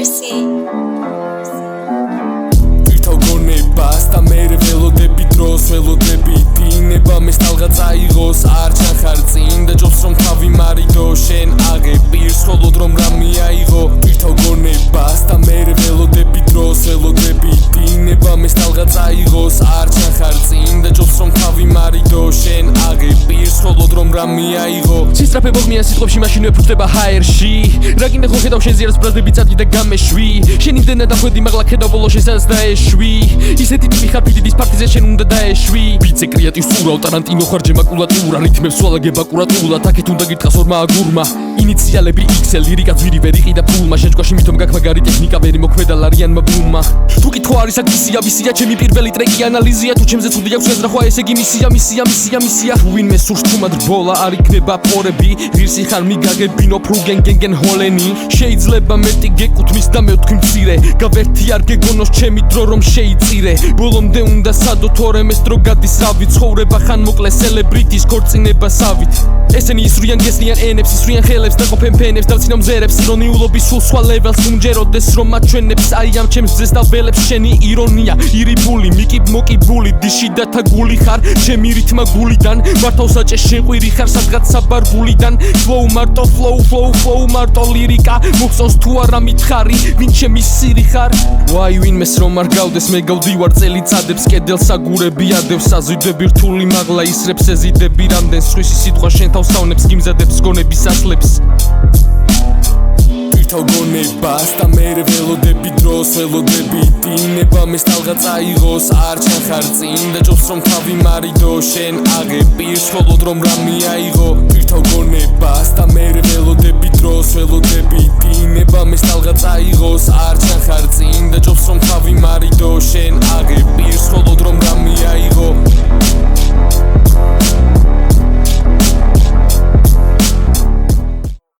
Mercy. გონებას და მე ველოდები დროს ველოდები დინება მე სტალღა წაიღოს არ ჩახარ წინ და ჯობს რომ თავი მარიდო შენ აღებირს ხოლოდ რომ რამე აიღო ვირთავ გონებას და მე ველოდები დროს ველოდები დინება მე სტალღა წაიღოს არ ჩახარ წინ და ჯობს რომ თავი მარიდო შენ აღებირს ხოლოდ რომ რამე აიღო სისტრაფე მოგმიან სიტყვებში მაშინ ვეფრთხდება ჰაერში რა გინდა ხო ხედავ შენ ზიარს ბრაზდები წადგი და გამეშვი შენ იმდენად დახვედი მაღლა ხედავ ბოლოს შესაც დაეშვი ისეთი ტიპი ხარ ფიდიდის პარტიზე შენ უნდა დაეშვი ბიცე კრეატივს ურავ ტარანტინო ხარ ჯემაკულატურა რითმებს სვალაგებ აკურატულად აქეთ უნდა გიტყას ორმა აგურმა ინიციალები XL ლირიკა ძვირი ვერ იყიდა ფულმა შეჭქვაში მithom გაქვს მაგარი ტექნიკა ვერი მოქმედა ლარიანმა ბუმმა თუ კითხვა არის აქ ვისია ჩემი პირველი ტრეკი ანალიზია თუ ჩემზე ცუდი აქვს ეზრახვა ესე იგი მისია ვინმე სურს თუმად რბოლა არ იქნება ფორები ღირსი ხარ მიგაგებინო ფრუგენ ჰოლენი შეიძლება მეტი გეკუთმის და მე ვთქვი მცირე გავერთი არ გეგონოს ჩემი დრო რომ შეიწირე ბოლომდე უნდა სადო თორემ ეს დრო გადის რავი ცხოვრება ხან მოკლე სელებრიტის ქორწინება სავით ესენი ისვრიან გესნიან ენებს ისვრიან ხელებს და ყოფენ ფენებს დავცინო მზერებს ირონიულობის სულ სხვა ლეველს უმჯეროდეს რომ მაჩვენებს აი ამ ჩემს ძეს და ველებს შენი ირონია ირიბული მოკიბული დიშიდათა გული ხარ ჩემი რითმა გულიდან მართავ საჭეს შენ ყვირი ხარ სადღაც საბარგულიდან flow მარტო ლირიკა მოგწონს თუ არა მითხარი ვინ ჩემი სირი ხარ ვაი ვინმეს რომ არ გავდეს მე გავდივარ წელიწადებს კედელს აგურები ადევს საზიდები რთული მაღლა ისრებს ეზიდები რამდენ სხვისი სიტყვა შენ თავს საუნებს გიმზადებს გონების ასლებს ვირთავ გონებას და მე ველოდები დროს ველოდები დინება მე სტალღა წაიღოს არ ჩახარ წინ და ჯობს რომ თავი მარიდო შენ აღებირს ხოლოდ რომ რამე აიღო ვირთავ გონებას და მე ველოდები დროს ველოდები დინება მე სტალღა წაიღოს არ